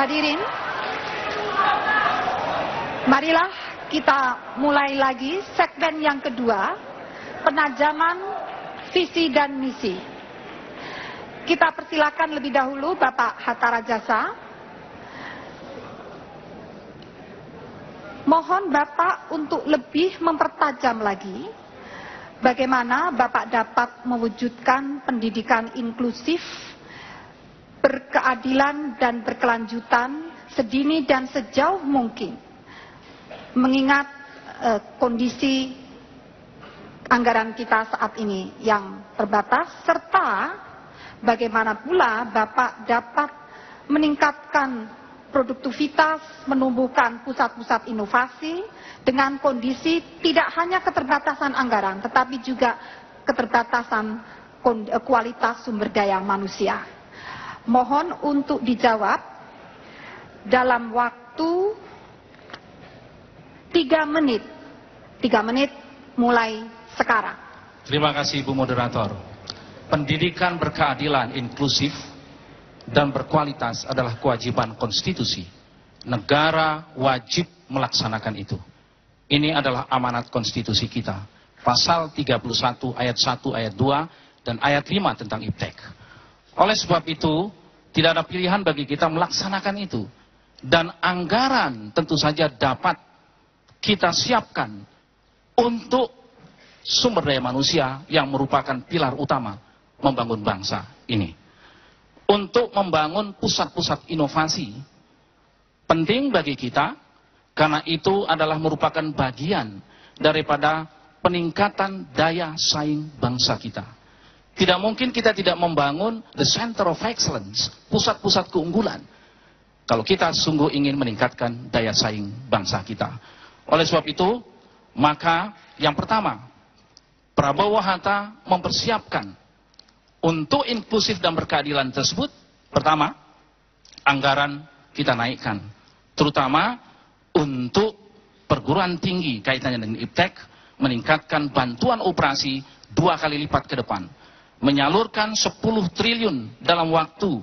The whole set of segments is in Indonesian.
Hadirin, marilah kita mulai lagi segmen yang kedua, penajaman visi dan misi. Kita persilakan lebih dahulu Bapak Hatta Rajasa. Mohon Bapak untuk lebih mempertajam lagi bagaimana Bapak dapat mewujudkan pendidikan inklusif, berkeadilan dan berkelanjutan sedini dan sejauh mungkin, mengingat kondisi anggaran kita saat ini yang terbatas, serta bagaimana pula Bapak dapat meningkatkan produktivitas, menumbuhkan pusat-pusat inovasi dengan kondisi tidak hanya keterbatasan anggaran, tetapi juga keterbatasan kualitas sumber daya manusia. Mohon untuk dijawab dalam waktu 3 menit. 3 menit mulai sekarang. Terima kasih Bu Moderator. Pendidikan berkeadilan, inklusif, dan berkualitas adalah kewajiban konstitusi. Negara wajib melaksanakan itu. Ini adalah amanat konstitusi kita. Pasal 31 ayat 1, ayat 2, dan ayat 5 tentang IPTEK. Oleh sebab itu, tidak ada pilihan bagi kita melaksanakan itu. Dan anggaran tentu saja dapat kita siapkan untuk sumber daya manusia yang merupakan pilar utama membangun bangsa ini. Untuk membangun pusat-pusat inovasi penting bagi kita, karena itu adalah merupakan bagian daripada peningkatan daya saing bangsa kita. Tidak mungkin kita tidak membangun the center of excellence, pusat-pusat keunggulan, kalau kita sungguh ingin meningkatkan daya saing bangsa kita. Oleh sebab itu, maka yang pertama, Prabowo Hatta mempersiapkan untuk inklusif dan berkeadilan tersebut. Pertama, anggaran kita naikkan, terutama untuk perguruan tinggi kaitannya dengan IPTEK, meningkatkan bantuan operasi 2 kali lipat ke depan, menyalurkan 10 triliun dalam waktu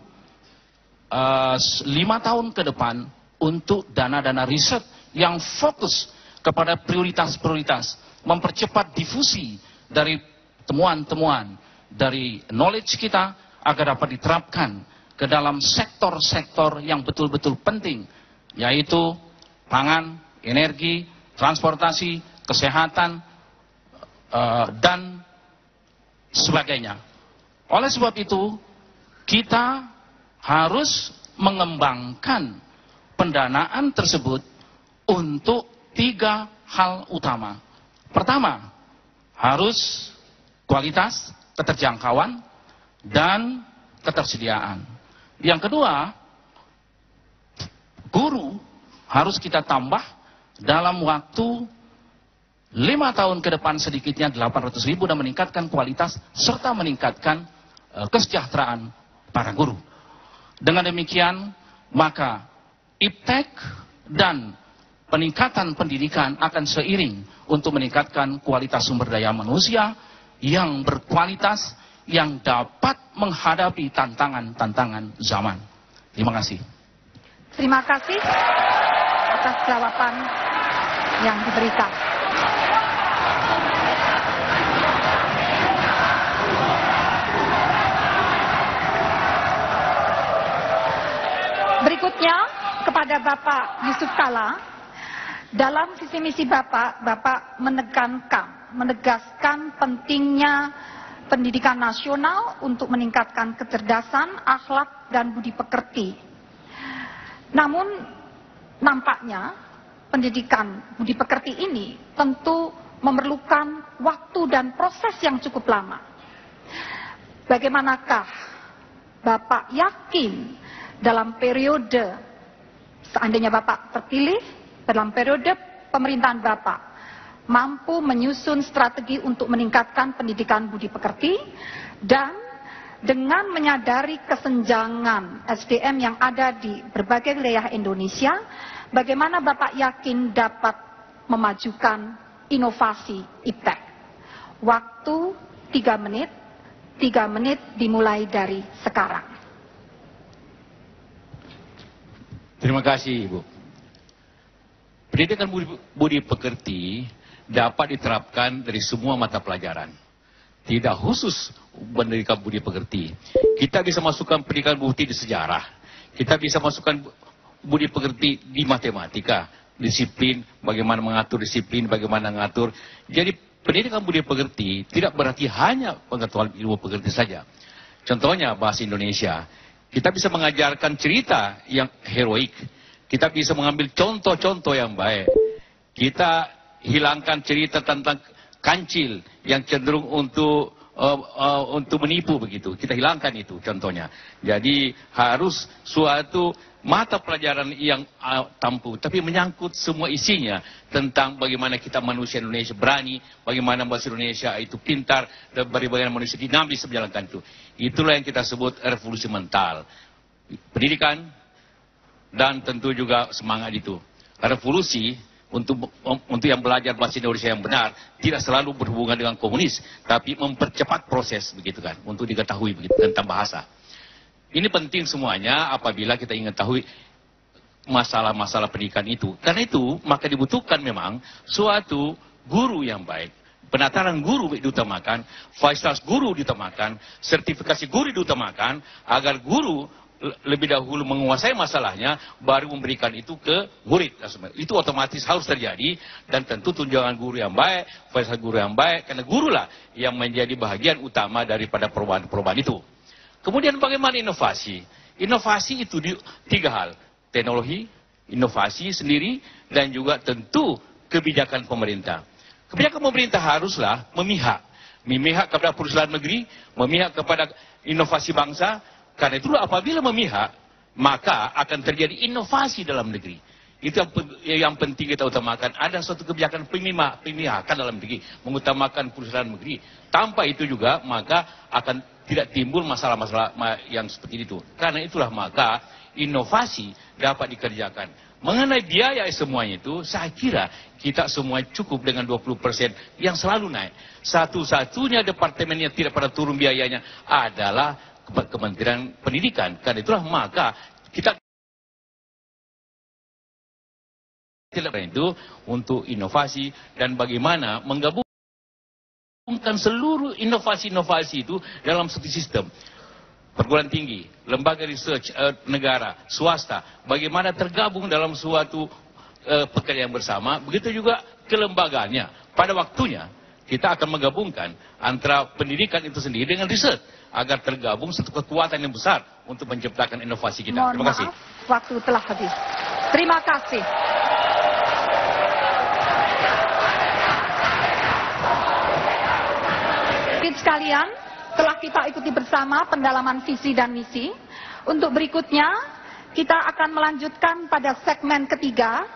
5 tahun ke depan untuk dana-dana riset yang fokus kepada prioritas-prioritas, mempercepat difusi dari temuan-temuan dari knowledge kita agar dapat diterapkan ke dalam sektor-sektor yang betul-betul penting, yaitu pangan, energi, transportasi, kesehatan, dan sebagainya. Oleh sebab itu, kita harus mengembangkan pendanaan tersebut untuk 3 hal utama. Pertama, harus kualitas, keterjangkauan, dan ketersediaan. Yang kedua, guru harus kita tambah dalam waktu 5 tahun ke depan sedikitnya 800.000 dan meningkatkan kualitas serta meningkatkan kesejahteraan para guru. Dengan demikian, maka IPTEK dan peningkatan pendidikan akan seiring untuk meningkatkan kualitas sumber daya manusia yang berkualitas, yang dapat menghadapi tantangan-tantangan zaman. Terima kasih. Terima kasih atas jawaban yang diberikan. Berikutnya kepada Bapak Yusuf Kalla. Dalam visi misi Bapak menegaskan pentingnya pendidikan nasional untuk meningkatkan kecerdasan, akhlak, dan budi pekerti. Namun, nampaknya pendidikan budi pekerti ini tentu memerlukan waktu dan proses yang cukup lama. Bagaimanakah Bapak yakin dalam periode, seandainya Bapak terpilih, dalam periode pemerintahan Bapak, mampu menyusun strategi untuk meningkatkan pendidikan budi pekerti, dan dengan menyadari kesenjangan SDM yang ada di berbagai wilayah Indonesia, bagaimana Bapak yakin dapat memajukan inovasi IPTEK? Waktu 3 menit, 3 menit dimulai dari sekarang. Terima kasih, Ibu. Pendidikan budi pekerti dapat diterapkan dari semua mata pelajaran. Tidak khusus pendidikan budi pekerti. Kita bisa masukkan pendidikan budi di sejarah. Kita bisa masukkan budi pekerti di matematika, disiplin, bagaimana mengatur disiplin, bagaimana mengatur. Jadi pendidikan budi pekerti tidak berarti hanya pengetahuan ilmu pekerti saja. Contohnya bahasa Indonesia. Kita bisa mengajarkan cerita yang heroik. Kita bisa mengambil contoh-contoh yang baik. Kita hilangkan cerita tentang kancil yang cenderung untuk menipu begitu. Kita hilangkan itu contohnya. Jadi harus suatu mata pelajaran yang tampu, tapi menyangkut semua isinya tentang bagaimana kita manusia Indonesia berani, bagaimana manusia Indonesia itu pintar, dan bagaimana manusia dinamis menjalankan itu. Itulah yang kita sebut revolusi mental. Pendidikan dan tentu juga semangat itu. Revolusi untuk yang belajar bahasa Indonesia yang benar tidak selalu berhubungan dengan komunis, tapi mempercepat proses begitu kan, untuk diketahui begitu tentang bahasa. Ini penting semuanya apabila kita ingin tahu masalah-masalah pendidikan itu. Karena itu maka dibutuhkan memang suatu guru yang baik. Penataran guru diutamakan, fasilitas guru diutamakan, sertifikasi guru diutamakan, agar guru lebih dahulu menguasai masalahnya, baru memberikan itu ke murid. Itu otomatis harus terjadi, dan tentu tunjangan guru yang baik, fasilitas guru yang baik, karena gurulah yang menjadi bahagian utama daripada perubahan-perubahan itu. Kemudian bagaimana inovasi? Inovasi itu tiga hal. Teknologi, inovasi sendiri, dan juga tentu kebijakan pemerintah. Kebijakan pemerintah haruslah memihak kepada perusahaan negeri, memihak kepada inovasi bangsa. Karena itulah apabila memihak, maka akan terjadi inovasi dalam negeri. Itu yang penting kita utamakan. Ada suatu kebijakan pemihakan dalam negeri, mengutamakan perusahaan negeri. Tanpa itu juga maka akan tidak timbul masalah-masalah yang seperti itu. Karena itulah maka inovasi dapat dikerjakan. Mengenai biaya semuanya itu, saya kira kita semua cukup dengan 20% yang selalu naik. Satu-satunya departemen yang tidak pernah turun biayanya adalah Kementerian Pendidikan. Karena itulah maka kita tidak itu untuk inovasi dan bagaimana menggabungkan seluruh inovasi-inovasi itu dalam satu sistem. Perguruan tinggi, lembaga research negara, swasta, bagaimana tergabung dalam suatu pekerjaan bersama, begitu juga kelembagaannya. Pada waktunya kita akan menggabungkan antara pendidikan itu sendiri dengan riset agar tergabung satu kekuatan yang besar untuk menciptakan inovasi kita. Mohon Terima kasih. maaf, waktu telah habis. Terima kasih. Sekalian, telah kita ikuti bersama pendalaman visi dan misi. Untuk berikutnya, kita akan melanjutkan pada segmen ketiga,